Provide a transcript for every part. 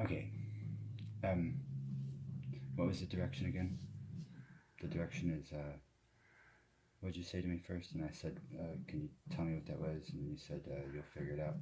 Okay. Um, what was the direction again? The direction is, what'd you say to me first? And I said, can you tell me what that was? And you said, you'll figure it out.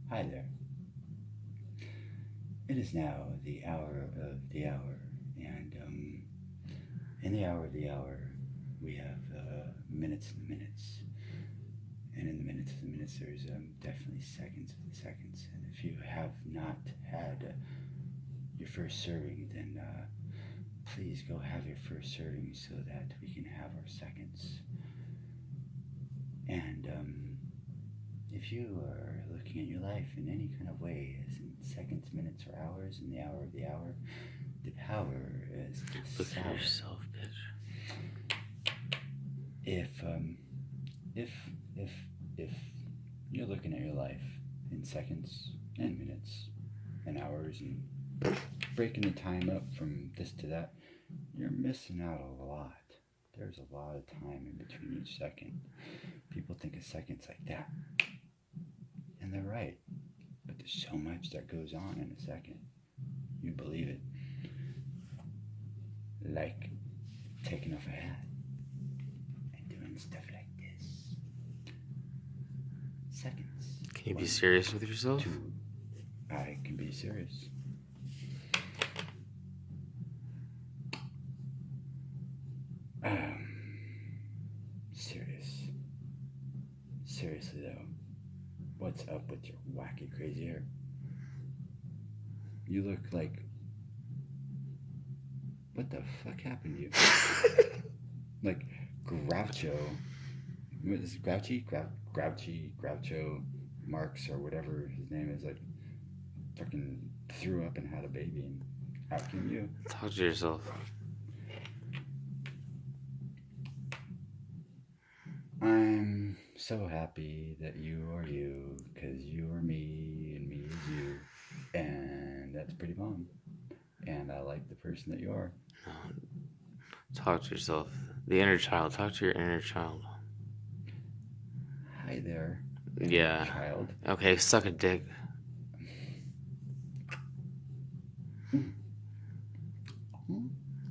Hi there. It is now the hour of the hour, and in the hour of the hour, we have minutes and minutes. And in the minutes of the minutes, there's definitely seconds of the seconds. And if you have not had your first serving, then please go have your first serving so that we can have our seconds. And if you are looking at your life in any kind of way, as in seconds, minutes, or hours, in the hour of the hour, the power is the Look at yourself, bitch. If you're looking at your life in seconds and minutes and hours and breaking the time up from this to that, you're missing out a lot. There's a lot of time in between each second. People think a second's like that. And they're right. But there's so much that goes on in a second. You believe it. Like taking off a hat and doing stuff like this. Seconds. Can you be serious with yourself? 2. I can be serious. Serious. Seriously though, what's up with your wacky crazy hair? You look like... What the fuck happened to you? Like Groucho. What is it, Grouchy? Groucho Marx or whatever his name is, like fucking threw up and had a baby, and how can you? Talk to yourself. I'm so happy that you are you, because you are me, and me is you, and that's pretty bomb. And I like the person that you are. Talk to yourself. The inner child. Talk to your inner child. Hi there, Yeah. child. Okay, suck a dick.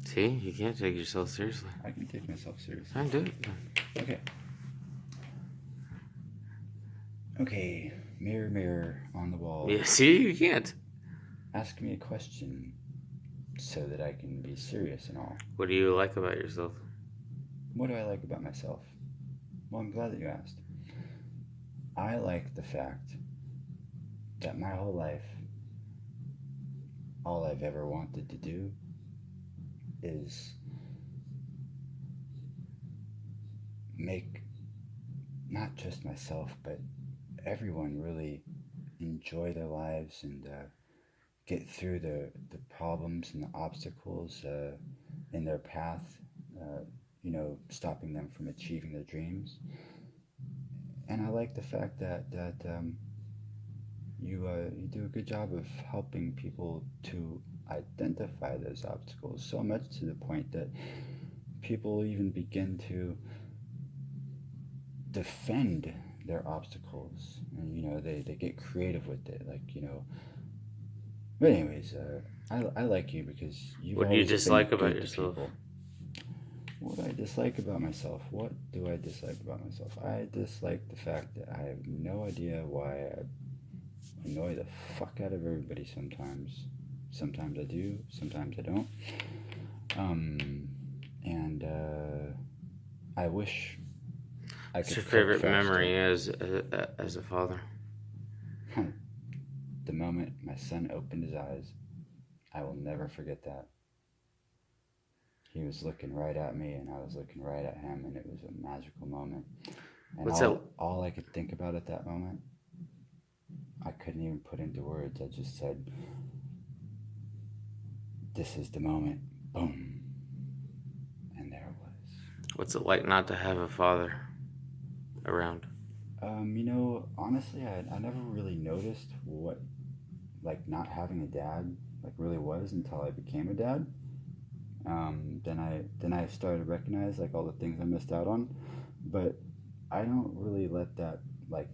See, you can't take yourself seriously. I can take myself seriously. I do it. Okay. Okay, mirror, mirror on the wall. Yeah, see, you can't. Ask me a question so that I can be serious and all. What do you like about yourself? What do I like about myself? Well, I'm glad that you asked. I like the fact that my whole life, all I've ever wanted to do is make not just myself, but everyone really enjoy their lives and get through the problems and the obstacles in their path, stopping them from achieving their dreams. And I like the fact that you do a good job of helping people to identify those obstacles, so much to the point that people even begin to defend their obstacles, and they get creative with it, but anyways, I like you because you've What do you always been dislike about good to yourself? people. What do I dislike about myself? What do I dislike about myself? I dislike the fact that I have no idea why I annoy the fuck out of everybody sometimes. Sometimes I do, sometimes I don't. And I wish I What's could your cook favorite faster. memory as a father? The moment my son opened his eyes, I will never forget that. He was looking right at me, and I was looking right at him, and it was a magical moment. And What's that? all I could think about at that moment, I couldn't even put into words. I just said, "This is the moment." Boom. And there it was. What's it like not to have a father around? Honestly, I never really noticed what, not having a dad, really was until I became a dad. Then I started to recognize, all the things I missed out on. But I don't really let that like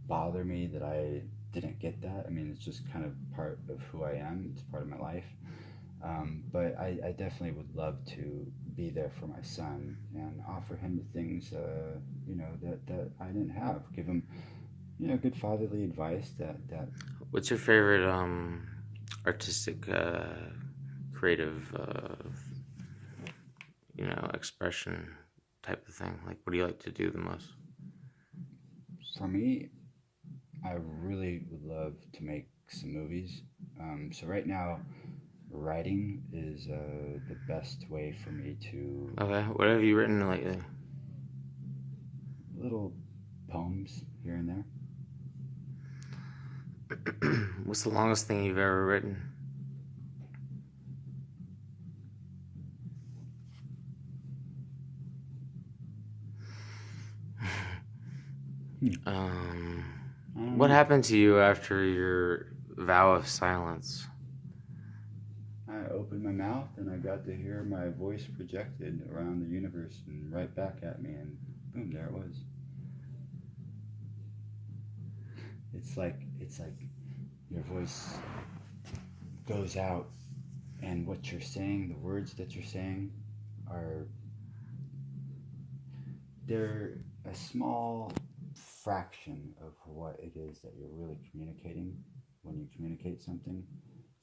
bother me that I didn't get that. I mean, it's just kind of part of who I am. It's part of my life. But I definitely would love to be there for my son and offer him the things, that I didn't have. Give him, good fatherly advice that What's your favorite artistic, creative, expression type of thing? Like, what do you like to do the most? for me, I really would love to make some movies. So right now, writing is the best way for me to Okay, what have you written lately? little poems here and there. What's the longest thing you've ever written? Hmm. I don't What know. happened to you after your vow of silence? I opened my mouth and I got to hear my voice projected around the universe and right back at me, and boom, there it was. It's like your voice goes out, and what you're saying, the words that you're saying, are they're a small fraction of what it is that you're really communicating when you communicate something.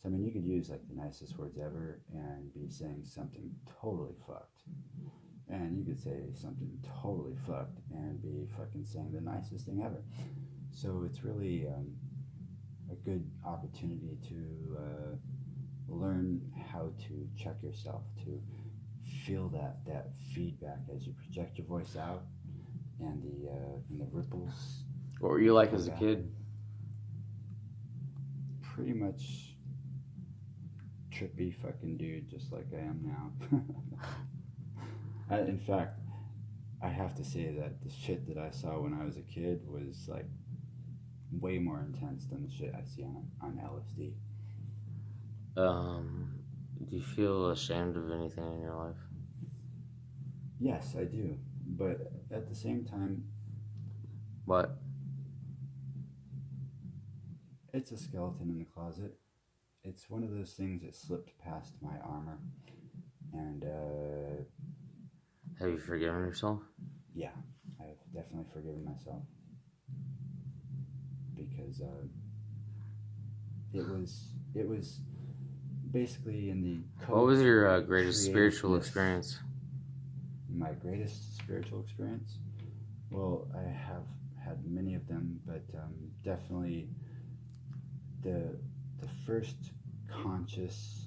So I mean, you could use like the nicest words ever and be saying something totally fucked, and you could say something totally fucked and be fucking saying the nicest thing ever. So it's really a good opportunity to learn how to check yourself, to feel that feedback as you project your voice out, and the ripples What were you like come as a back. kid? Pretty much trippy fucking dude, just like I am now. In fact, I have to say that the shit that I saw when I was a kid was like way more intense than the shit I see on LSD. Do you feel ashamed of anything in your life? Yes, I do. But at the same time, What? it's a skeleton in the closet. It's one of those things that slipped past my armor. And Have you forgiven yourself? yeah, I've definitely forgiven myself because it was basically in the What was your greatest spiritual co-creativeness. experience? My greatest spiritual experience? Well, I have had many of them, but definitely the the first conscious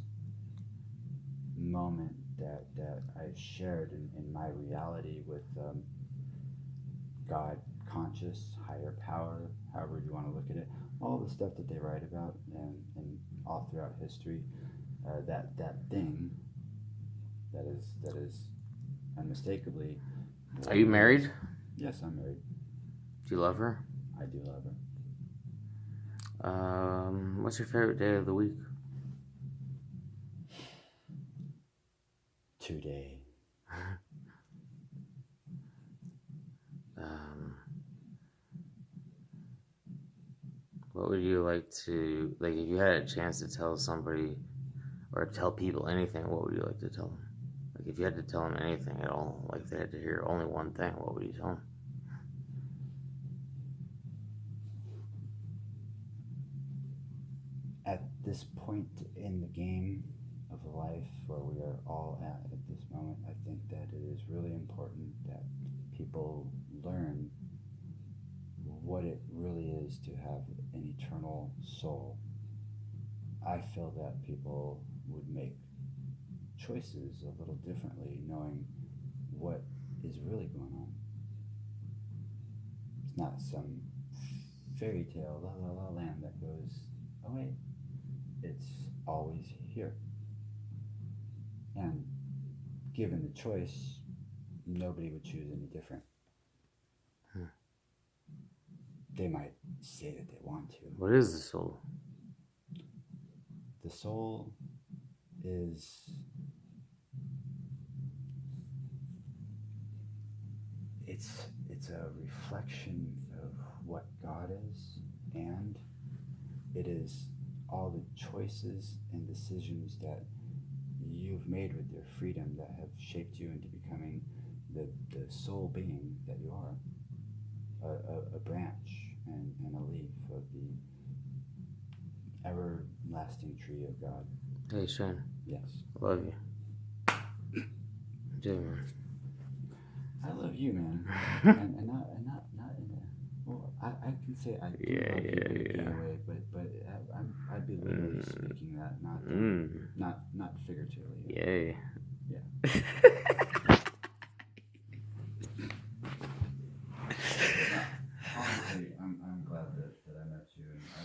moment that I shared in my reality with God, conscious, higher power, however you want to look at it, all the stuff that they write about and all throughout history, that thing that is unmistakably Are what you it is. married? Yes, I'm married. Do you love her? I do love her. What's your favorite day of the week? Today. What would you like to, like, if you had a chance to tell somebody or tell people anything, what would you like to tell them? Like, if you had to tell them anything at all, like they had to hear only one thing, what would you tell them? At this point in the game of life where we are all at this moment, I think that it is really important that people learn what it really is to have an eternal soul. I feel that people would make choices a little differently knowing what is really going on. It's not some fairy tale, la la la land that goes away. It's always here. And given the choice, nobody would choose any different. They might say that they want to. What is the soul? The soul is it's a reflection of what God is, and it is all the choices and decisions that you've made with your freedom that have shaped you into becoming the soul being that you are, a branch and a leaf of the everlasting tree of God. Hey, Shane. Yes. Love you. Do, man. I love you, man. and not in a, well, I can say I do love you in a gay way, but I'd be literally speaking that, not figuratively. Yay. Yeah. Honestly, I'm glad that I met you, and I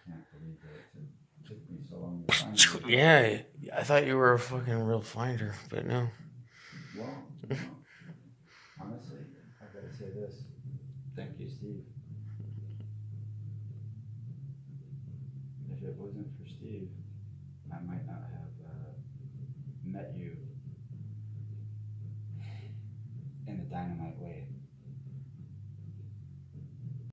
can't believe that it took me so long to find you. Yeah, I thought you were a fucking real finder, but no. Well, honestly, I gotta say this. Thank you, Steve. If it wasn't for Steve,